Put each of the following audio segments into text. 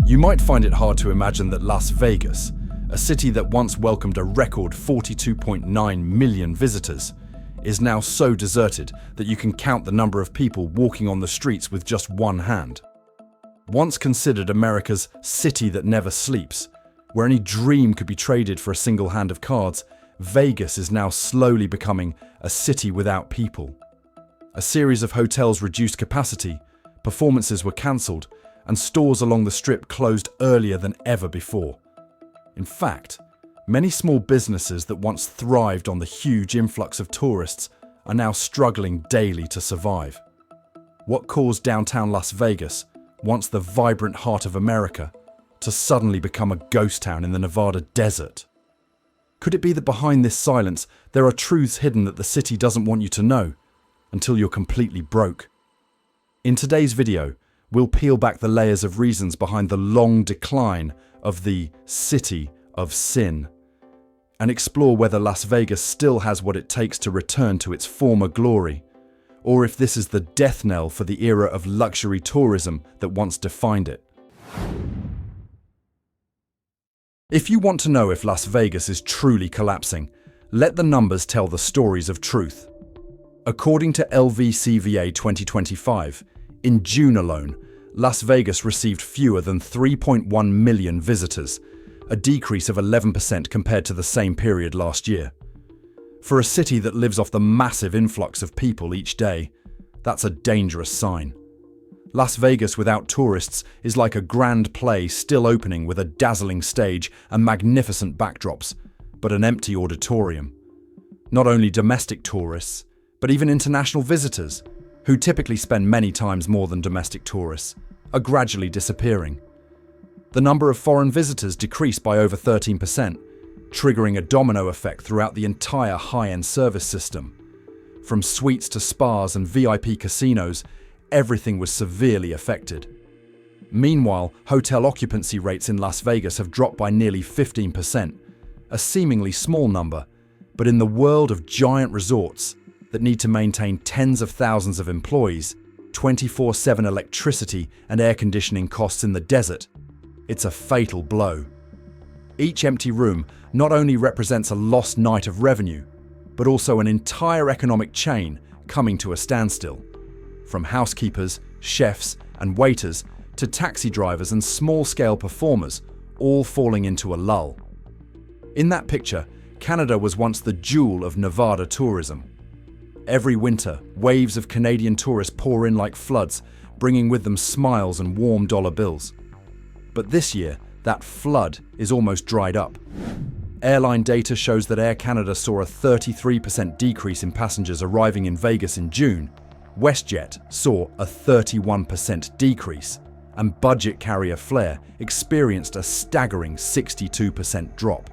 You might find it hard to imagine that Las Vegas, a city that once welcomed a record 42.9 million visitors, is now so deserted that you can count the number of people walking on the streets with just one hand. Once considered America's city that never sleeps, where any dream could be traded for a single hand of cards, Vegas is now slowly becoming a city without people. A series of hotels reduced capacity, performances were cancelled, and stores along the Strip closed earlier than ever before. In fact, many small businesses that once thrived on the huge influx of tourists are now struggling daily to survive. What caused downtown Las Vegas, once the vibrant heart of America, to suddenly become a ghost town in the Nevada desert? Could it be that behind this silence there are truths hidden that the city doesn't want you to know, until you're completely broke? In today's video, we'll peel back the layers of reasons behind the long decline of the City of Sin, and explore whether Las Vegas still has what it takes to return to its former glory, or if this is the death knell for the era of luxury tourism that once defined it. If you want to know if Las Vegas is truly collapsing, let the numbers tell the stories of truth. According to LVCVA 2025, in June alone, Las Vegas received fewer than 3.1 million visitors, a decrease of 11% compared to the same period last year. For a city that lives off the massive influx of people each day, that's a dangerous sign. Las Vegas without tourists is like a grand play still opening with a dazzling stage and magnificent backdrops, but an empty auditorium. Not only domestic tourists, but even international visitors, who typically spend many times more than domestic tourists, are gradually disappearing. The number of foreign visitors decreased by over 13%, triggering a domino effect throughout the entire high-end service system. From suites to spas and VIP casinos, everything was severely affected. Meanwhile, hotel occupancy rates in Las Vegas have dropped by nearly 15%, a seemingly small number, but in the world of giant resorts that need to maintain tens of thousands of employees, 24/7 electricity and air conditioning costs in the desert, it's a fatal blow. Each empty room not only represents a lost night of revenue, but also an entire economic chain coming to a standstill. From housekeepers, chefs, and waiters to taxi drivers and small-scale performers, all falling into a lull. In that picture, Canada was once the jewel of Nevada tourism. Every winter, waves of Canadian tourists pour in like floods, bringing with them smiles and warm dollar bills. But this year, that flood is almost dried up. Airline data shows that Air Canada saw a 33% decrease in passengers arriving in Vegas in June. WestJet saw a 31% decrease, and budget carrier Flair experienced a staggering 62% drop.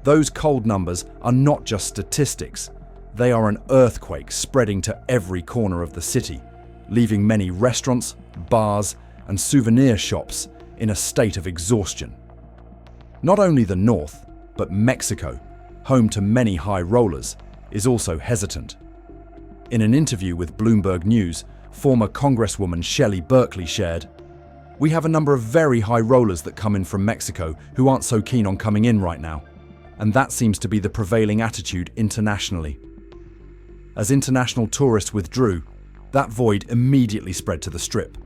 Those cold numbers are not just statistics. They are an earthquake spreading to every corner of the city, leaving many restaurants, bars, and souvenir shops in a state of exhaustion. Not only the North, but Mexico, home to many high rollers, is also hesitant. In an interview with Bloomberg News, former Congresswoman Shelley Berkeley shared, "We have a number of very high rollers that come in from Mexico who aren't so keen on coming in right now, and that seems to be the prevailing attitude internationally." As international tourists withdrew, that void immediately spread to the Strip.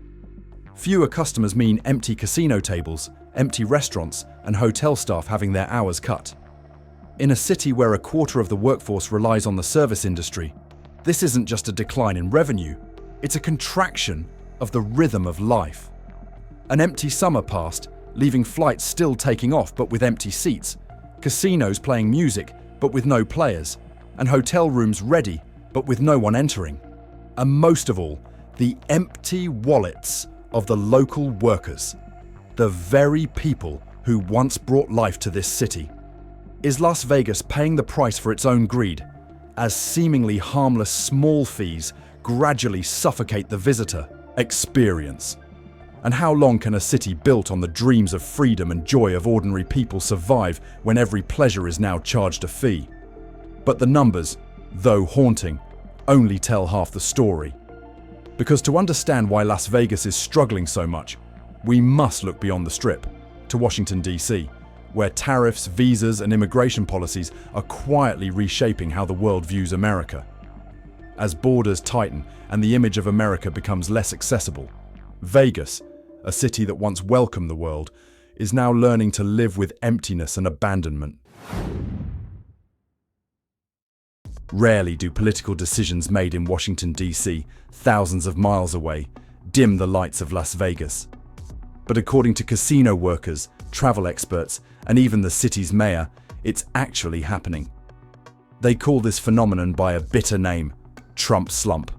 Fewer customers mean empty casino tables, empty restaurants, and hotel staff having their hours cut. In a city where a quarter of the workforce relies on the service industry, this isn't just a decline in revenue, it's a contraction of the rhythm of life. An empty summer passed, leaving flights still taking off but with empty seats, casinos playing music but with no players, and hotel rooms ready but with no one entering. And most of all, the empty wallets of the local workers, the very people who once brought life to this city. Is Las Vegas paying the price for its own greed, as seemingly harmless small fees gradually suffocate the visitor experience? And how long can a city built on the dreams of freedom and joy of ordinary people survive when every pleasure is now charged a fee? But the numbers, though haunting, only tell half the story. Because to understand why Las Vegas is struggling so much, We must look beyond the Strip, to Washington, D.C., where tariffs, visas, and immigration policies are quietly reshaping how the world views America. As borders tighten and the image of America becomes less accessible, Vegas, a city that once welcomed the world, is now learning to live with emptiness and abandonment. Rarely do political decisions made in Washington, D.C., thousands of miles away, dim the lights of Las Vegas. But according to casino workers, travel experts, and even the city's mayor, it's actually happening. They call this phenomenon by a bitter name: Trump slump.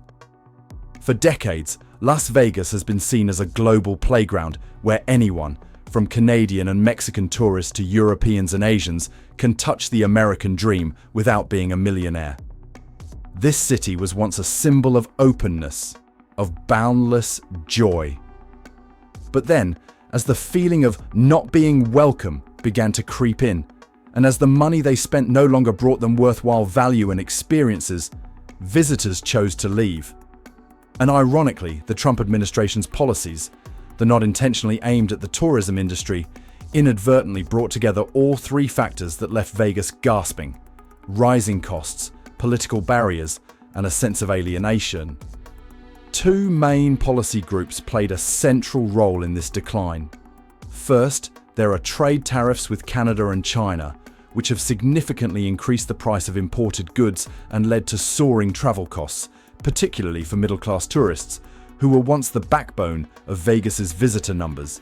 For decades, Las Vegas has been seen as a global playground where anyone, from Canadian and Mexican tourists to Europeans and Asians, can touch the American dream without being a millionaire. This city was once a symbol of openness, of boundless joy. But then, as the feeling of not being welcome began to creep in, and as the money they spent no longer brought them worthwhile value and experiences, visitors chose to leave. And ironically, the Trump administration's policies, though not intentionally aimed at the tourism industry, inadvertently brought together all three factors that left Vegas gasping: rising costs, political barriers, and a sense of alienation. Two main policy groups played a central role in this decline. First, there are trade tariffs with Canada and China, which have significantly increased the price of imported goods and led to soaring travel costs, particularly for middle-class tourists, who were once the backbone of Vegas's visitor numbers.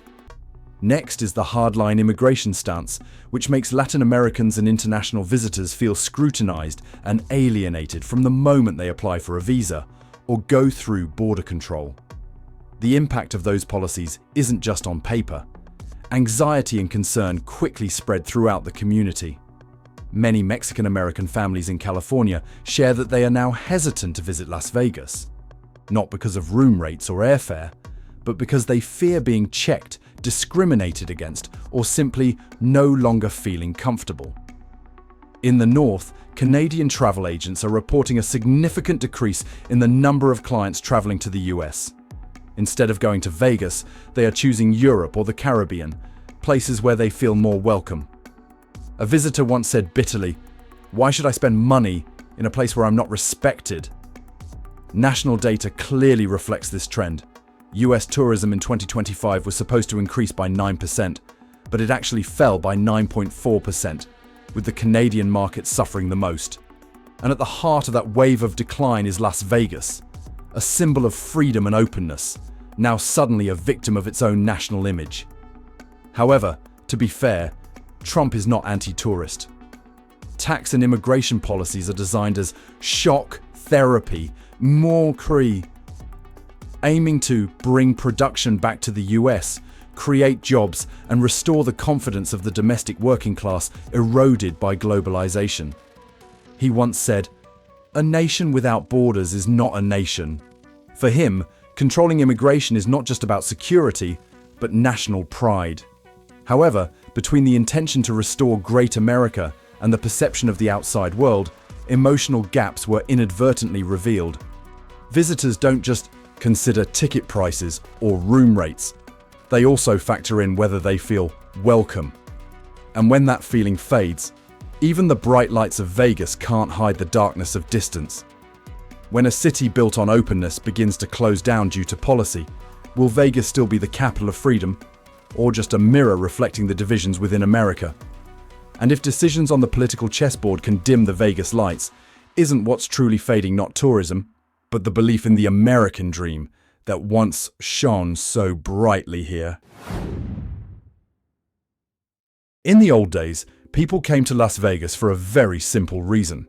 Next is the hardline immigration stance, which makes Latin Americans and international visitors feel scrutinized and alienated from the moment they apply for a visa or go through border control. The impact of those policies isn't just on paper. Anxiety and concern quickly spread throughout the community. Many Mexican-American families in California share that they are now hesitant to visit Las Vegas, not because of room rates or airfare, but because they fear being checked, discriminated against, or simply no longer feeling comfortable. In the North, Canadian travel agents are reporting a significant decrease in the number of clients traveling to the US. Instead of going to Vegas, they are choosing Europe or the Caribbean, places where they feel more welcome. A visitor once said bitterly, "Why should I spend money in a place where I'm not respected?" National data clearly reflects this trend. US tourism in 2025 was supposed to increase by 9%, but it actually fell by 9.4%, with the Canadian market suffering the most. And at the heart of that wave of decline is Las Vegas, a symbol of freedom and openness, now suddenly a victim of its own national image. However, to be fair, Trump is not anti-tourist. Tax and immigration policies are designed as shock therapy, aiming to bring production back to the US, create jobs, and restore the confidence of the domestic working class eroded by globalization. He once said, "A nation without borders is not a nation." For him, controlling immigration is not just about security, but national pride. However, between the intention to restore Great America and the perception of the outside world, emotional gaps were inadvertently revealed. Visitors don't just consider ticket prices or room rates. They also factor in whether they feel welcome. And when that feeling fades, even the bright lights of Vegas can't hide the darkness of distance. When a city built on openness begins to close down due to policy, will Vegas still be the capital of freedom, or just a mirror reflecting the divisions within America? And if decisions on the political chessboard can dim the Vegas lights, isn't what's truly fading not tourism, but the belief in the American dream that once shone so brightly here? In the old days, people came to Las Vegas for a very simple reason.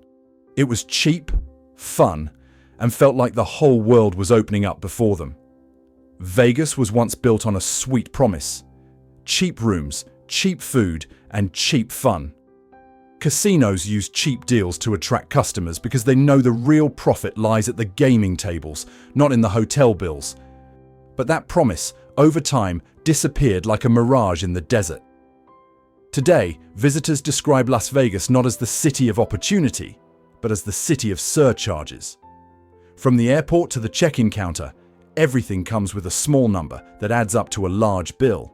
It was cheap, fun, and felt like the whole world was opening up before them. Vegas was once built on a sweet promise: cheap rooms, cheap food, and cheap fun. Casinos use cheap deals to attract customers because they know the real profit lies at the gaming tables, not in the hotel bills. But that promise, over time, disappeared like a mirage in the desert. Today, visitors describe Las Vegas not as the city of opportunity, but as the city of surcharges. From the airport to the check-in counter, everything comes with a small number that adds up to a large bill.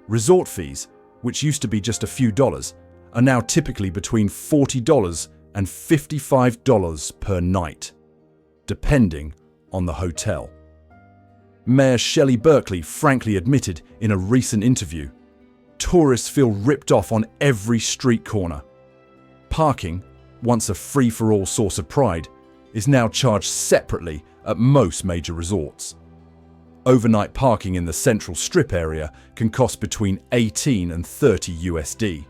Resort fees, which used to be just a few dollars, are now typically between $40 and $55 per night, depending on the hotel. Mayor Shelley Berkeley frankly admitted in a recent interview, tourists feel ripped off on every street corner. Parking, once a free-for-all source of pride, is now charged separately at most major resorts. Overnight parking in the Central Strip area can cost between $18 and $30 USD.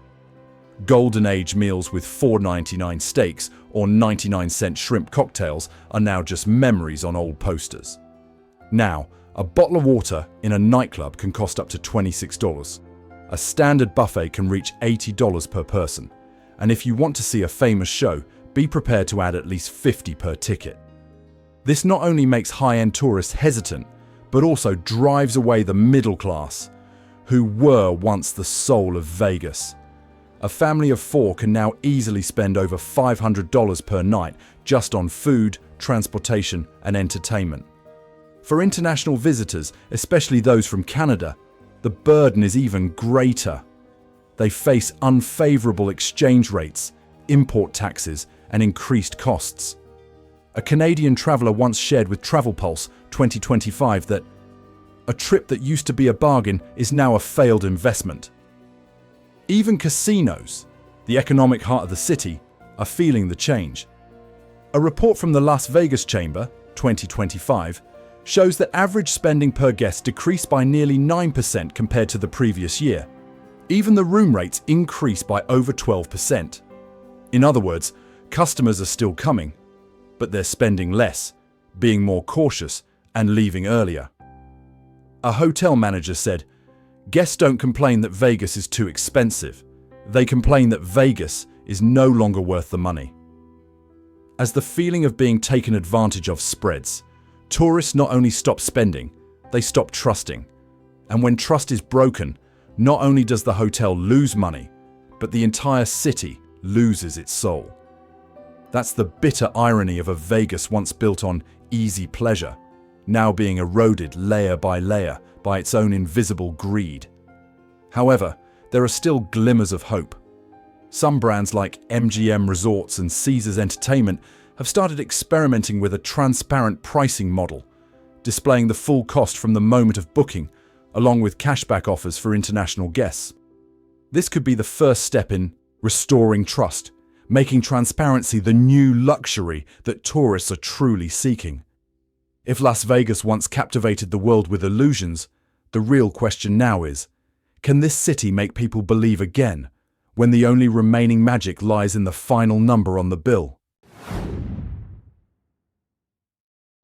Golden Age meals with $4.99 steaks or 99-cent shrimp cocktails are now just memories on old posters. Now, a bottle of water in a nightclub can cost up to $26. A standard buffet can reach $80 per person. And if you want to see a famous show, be prepared to add at least $50 per ticket. This not only makes high-end tourists hesitant, but also drives away the middle class, who were once the soul of Vegas. A family of 4 can now easily spend over $500 per night just on food, transportation, and entertainment. For international visitors, especially those from Canada, the burden is even greater. They face unfavorable exchange rates, import taxes, and increased costs. A Canadian traveler once shared with Travel Pulse 2025 that a trip that used to be a bargain is now a failed investment. Even casinos, the economic heart of the city, are feeling the change. A report from the Las Vegas Chamber 2025 shows that average spending per guest decreased by nearly 9% compared to the previous year. Even the room rates increased by over 12%. In other words, customers are still coming, but they're spending less, being more cautious, and leaving earlier. A hotel manager said, "Guests don't complain that Vegas is too expensive. They complain that Vegas is no longer worth the money." As the feeling of being taken advantage of spreads, tourists not only stop spending, they stop trusting. And when trust is broken, not only does the hotel lose money, but the entire city loses its soul. That's the bitter irony of a Vegas once built on easy pleasure, now being eroded layer by layer by its own invisible greed. However, there are still glimmers of hope. Some brands like MGM Resorts and Caesars Entertainment have started experimenting with a transparent pricing model, displaying the full cost from the moment of booking, along with cashback offers for international guests. This could be the first step in restoring trust, making transparency the new luxury that tourists are truly seeking. If Las Vegas once captivated the world with illusions, the real question now is, can this city make people believe again, when the only remaining magic lies in the final number on the bill?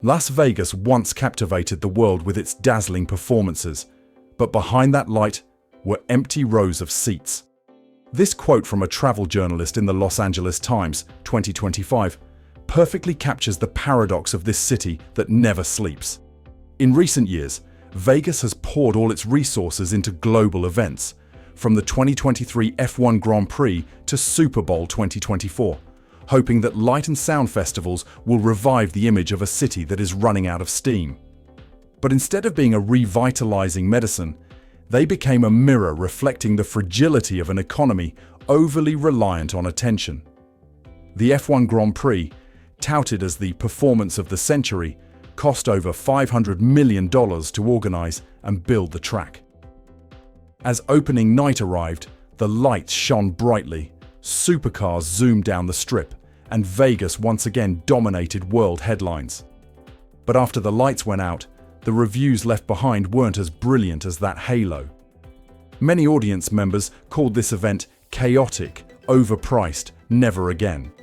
Las Vegas once captivated the world with its dazzling performances, but behind that light were empty rows of seats. This quote from a travel journalist in the Los Angeles Times, 2025, perfectly captures the paradox of this city that never sleeps. In recent years, Vegas has poured all its resources into global events, from the 2023 F1 Grand Prix to Super Bowl 2024, hoping that light and sound festivals will revive the image of a city that is running out of steam. But instead of being a revitalizing medicine, they became a mirror reflecting the fragility of an economy overly reliant on attention. The F1 Grand Prix, touted as the performance of the century, cost over $500 million to organize and build the track. As opening night arrived, the lights shone brightly, supercars zoomed down the strip, and Vegas once again dominated world headlines. But after the lights went out, the reviews left behind weren't as brilliant as that halo. Many audience members called this event chaotic, overpriced, never again.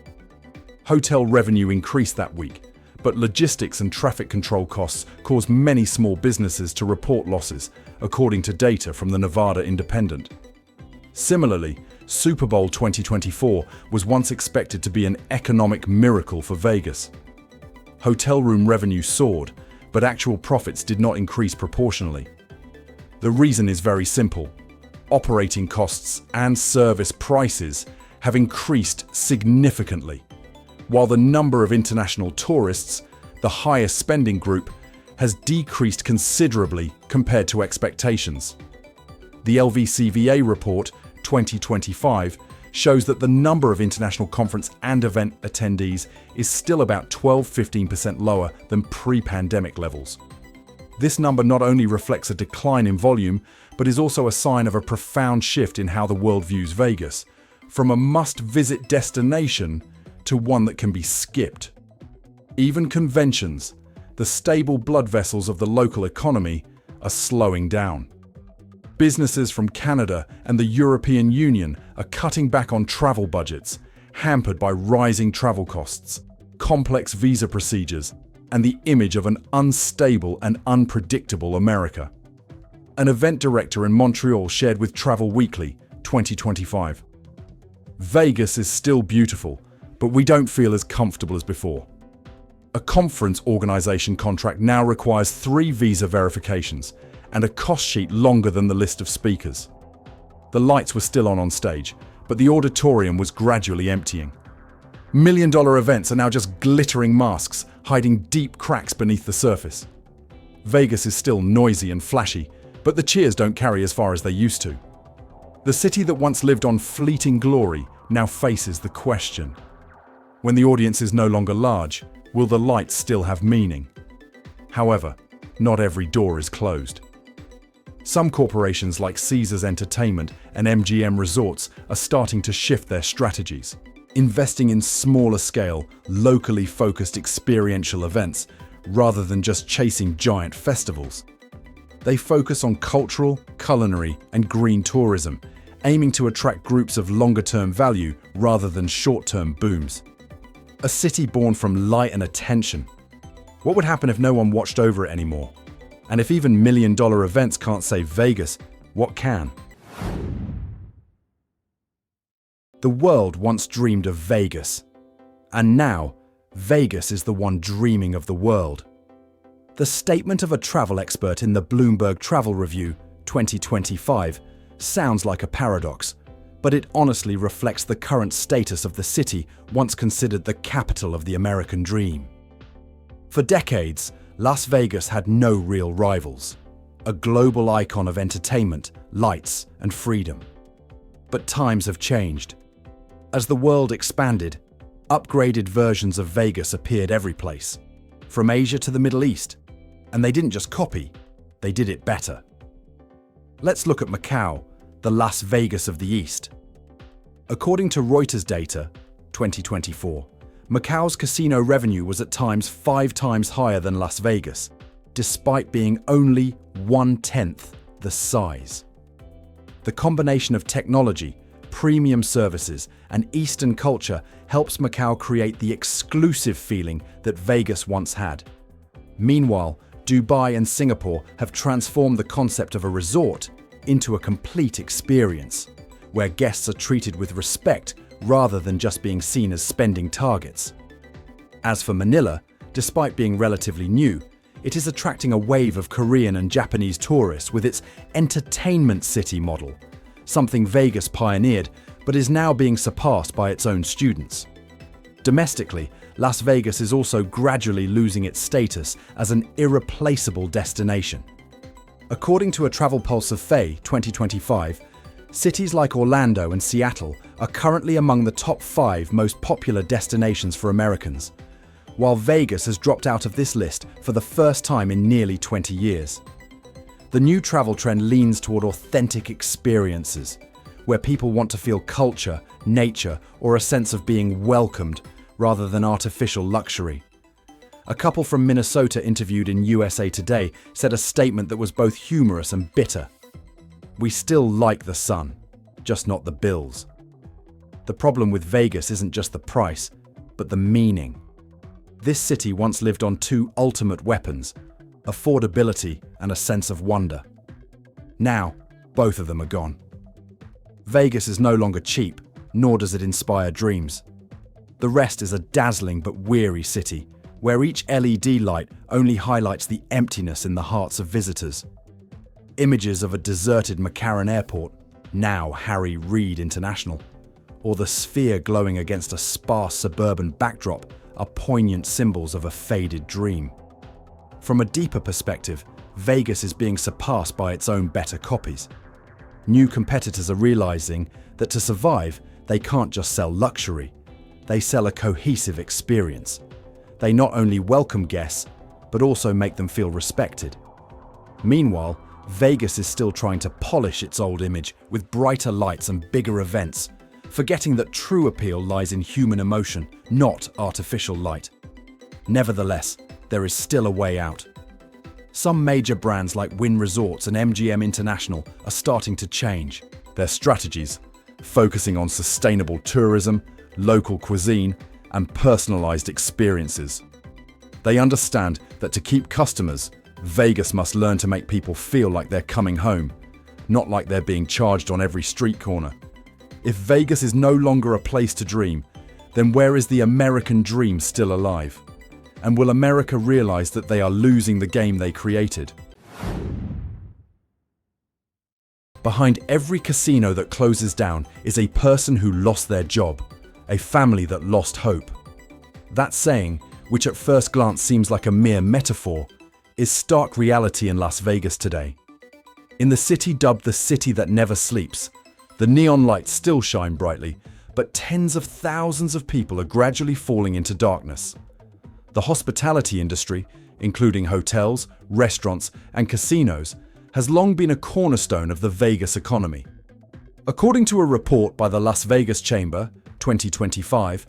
Hotel revenue increased that week, but logistics and traffic control costs caused many small businesses to report losses, according to data from the Nevada Independent. Similarly, Super Bowl 2024 was once expected to be an economic miracle for Vegas. Hotel room revenue soared, but actual profits did not increase proportionally. The reason is very simple. Operating costs and service prices have increased significantly, while the number of international tourists, the highest spending group, has decreased considerably compared to expectations. The LVCVA report 2025 shows that the number of international conference and event attendees is still about 12–15% lower than pre-pandemic levels. This number not only reflects a decline in volume, but is also a sign of a profound shift in how the world views Vegas, from a must-visit destination to one that can be skipped. Even conventions, the stable blood vessels of the local economy, are slowing down. Businesses from Canada and the European Union are cutting back on travel budgets, hampered by rising travel costs, complex visa procedures, and the image of an unstable and unpredictable America. An event director in Montreal shared with Travel Weekly 2025. Vegas is still beautiful, but we don't feel as comfortable as before. A conference organization contract now requires 3 visa verifications and a cost sheet longer than the list of speakers. The lights were still on stage, but the auditorium was gradually emptying. $1 million events are now just glittering masks, hiding deep cracks beneath the surface. Vegas is still noisy and flashy, but the cheers don't carry as far as they used to. The city that once lived on fleeting glory now faces the question: when the audience is no longer large, will the lights still have meaning? However, not every door is closed. Some corporations like Caesars Entertainment and MGM Resorts are starting to shift their strategies, investing in smaller scale, locally focused experiential events rather than just chasing giant festivals. They focus on cultural, culinary, and green tourism, aiming to attract groups of longer-term value rather than short-term booms. A city born from light and attention. What would happen if no one watched over it anymore? And if even $1 million events can't save Vegas, what can? The world once dreamed of Vegas, and now Vegas is the one dreaming of the world. The statement of a travel expert in the Bloomberg Travel Review 2025 sounds like a paradox, but it honestly reflects the current status of the city once considered the capital of the American dream. For decades, Las Vegas had no real rivals, a global icon of entertainment, lights, and freedom. But times have changed. As the world expanded, upgraded versions of Vegas appeared every place, from Asia to the Middle East. And they didn't just copy, they did it better. Let's look at Macau, the Las Vegas of the East. According to Reuters data, 2024, Macau's casino revenue was at times 5 times higher than Las Vegas, despite being only 1/10 the size. The combination of technology, premium services, and Eastern culture helps Macau create the exclusive feeling that Vegas once had. Meanwhile, Dubai and Singapore have transformed the concept of a resort into a complete experience, where guests are treated with respect rather than just being seen as spending targets. As for Manila, despite being relatively new, it is attracting a wave of Korean and Japanese tourists with its entertainment city model, something Vegas pioneered but is now being surpassed by its own students. Domestically, Las Vegas is also gradually losing its status as an irreplaceable destination. According to a Travel Pulse of FAY 2025, cities like Orlando and Seattle are currently among the top 5 most popular destinations for Americans, while Vegas has dropped out of this list for the first time in nearly 20 years. The new travel trend leans toward authentic experiences, where people want to feel culture, nature, or a sense of being welcomed rather than artificial luxury. A couple from Minnesota interviewed in USA Today said a statement that was both humorous and bitter. "We still like the sun, just not the bills." The problem with Vegas isn't just the price, but the meaning. This city once lived on 2 ultimate weapons: affordability and a sense of wonder. Now, both of them are gone. Vegas is no longer cheap, nor does it inspire dreams. The rest is a dazzling but weary city, where each LED light only highlights the emptiness in the hearts of visitors. Images of a deserted McCarran Airport, now Harry Reid International, or the Sphere glowing against a sparse suburban backdrop are poignant symbols of a faded dream. From a deeper perspective, Vegas is being surpassed by its own better copies. New competitors are realizing that to survive, they can't just sell luxury. They sell a cohesive experience. They not only welcome guests, but also make them feel respected. Meanwhile, Vegas is still trying to polish its old image with brighter lights and bigger events, forgetting that true appeal lies in human emotion, not artificial light. Nevertheless, there is still a way out. Some major brands like Wynn Resorts and MGM International are starting to change their strategies, focusing on sustainable tourism, local cuisine, and personalized experiences. They understand that to keep customers, Vegas must learn to make people feel like they're coming home, not like they're being charged on every street corner. If Vegas is no longer a place to dream, then where is the American dream still alive? And will America realize that they are losing the game they created? Behind every casino that closes down is a person who lost their job, a family that lost hope. That saying, which at first glance seems like a mere metaphor, is stark reality in Las Vegas today. In the city dubbed the city that never sleeps, the neon lights still shine brightly, but tens of thousands of people are gradually falling into darkness. The hospitality industry, including hotels, restaurants, and casinos, has long been a cornerstone of the Vegas economy. According to a report by the Las Vegas Chamber, 2025,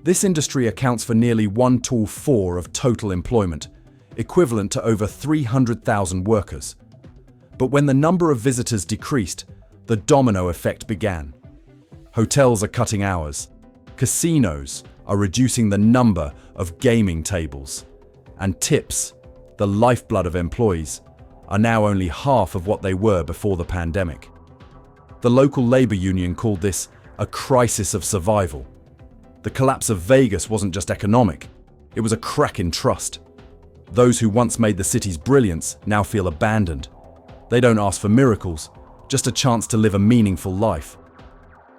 this industry accounts for nearly 1/4 of total employment, equivalent to over 300,000 workers. But when the number of visitors decreased, the domino effect began. Hotels are cutting hours. Casinos are reducing the number of gaming tables. And tips, the lifeblood of employees, are now only half of what they were before the pandemic. The local labor union called this a crisis of survival. The collapse of Vegas wasn't just economic, it was a crack in trust. Those who once made the city's brilliance now feel abandoned. They don't ask for miracles, just a chance to live a meaningful life.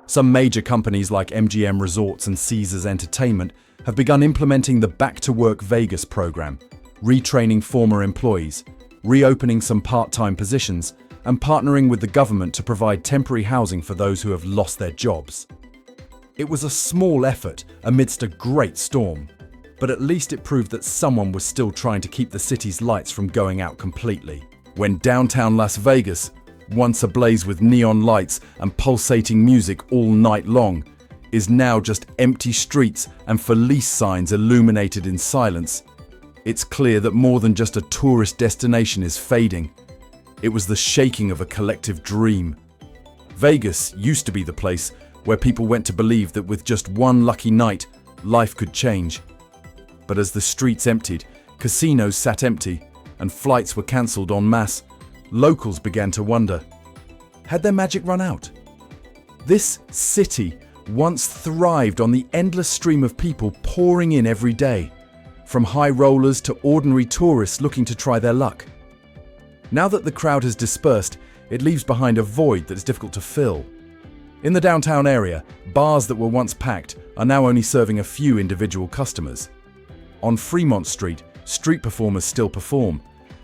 Some major companies like MGM Resorts and Caesars Entertainment have begun implementing the Back to Work Vegas program, retraining former employees, reopening some part-time positions, and partnering with the government to provide temporary housing for those who have lost their jobs. It was a small effort amidst a great storm, but at least it proved that someone was still trying to keep the city's lights from going out completely. When downtown Las Vegas, once ablaze with neon lights and pulsating music all night long, is now just empty streets and police signs illuminated in silence, it's clear that more than just a tourist destination is fading. It was the shaking of a collective dream. Vegas used to be the place where people went to believe that with just one lucky night, life could change. But as the streets emptied, casinos sat empty, and flights were cancelled en masse, locals began to wonder, had their magic run out? This city once thrived on the endless stream of people pouring in every day, from high rollers to ordinary tourists looking to try their luck. Now that the crowd has dispersed, it leaves behind a void that is difficult to fill. In the downtown area, bars that were once packed are now only serving a few individual customers. On Fremont Street, street performers still perform,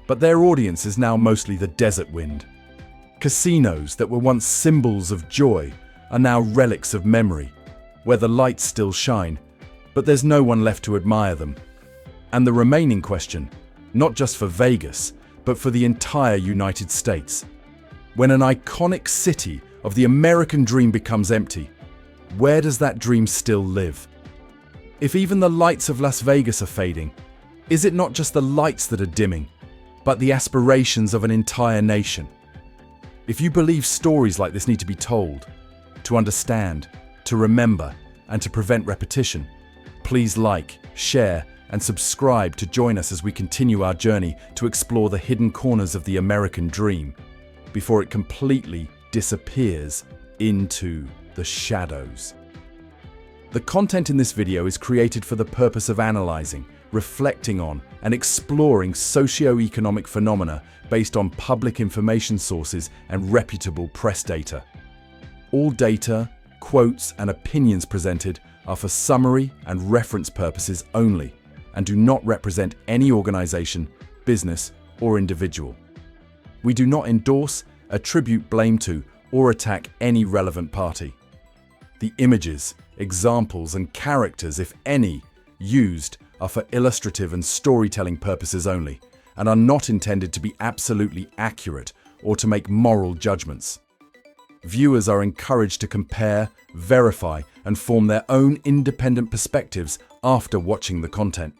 but their audience is now mostly the desert wind. Casinos that were once symbols of joy are now relics of memory, where the lights still shine, but there's no one left to admire them. And the remaining question, not just for Vegas, but for the entire United States. When an iconic city of the American dream becomes empty, where does that dream still live? If even the lights of Las Vegas are fading, is it not just the lights that are dimming, but the aspirations of an entire nation? If you believe stories like this need to be told, to understand, to remember, and to prevent repetition, please like, share, and subscribe to join us as we continue our journey to explore the hidden corners of the American dream before it completely disappears into the shadows. The content in this video is created for the purpose of analyzing, reflecting on, and exploring socio-economic phenomena based on public information sources and reputable press data. All data, quotes, and opinions presented are for summary and reference purposes only, and do not represent any organization, business, or individual. We do not endorse, attribute blame to, or attack any relevant party. The images, examples, and characters, if any, used are for illustrative and storytelling purposes only, and are not intended to be absolutely accurate or to make moral judgments. Viewers are encouraged to compare, verify, and form their own independent perspectives after watching the content.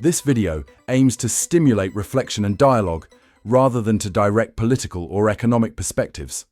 This video aims to stimulate reflection and dialogue rather than to direct political or economic perspectives.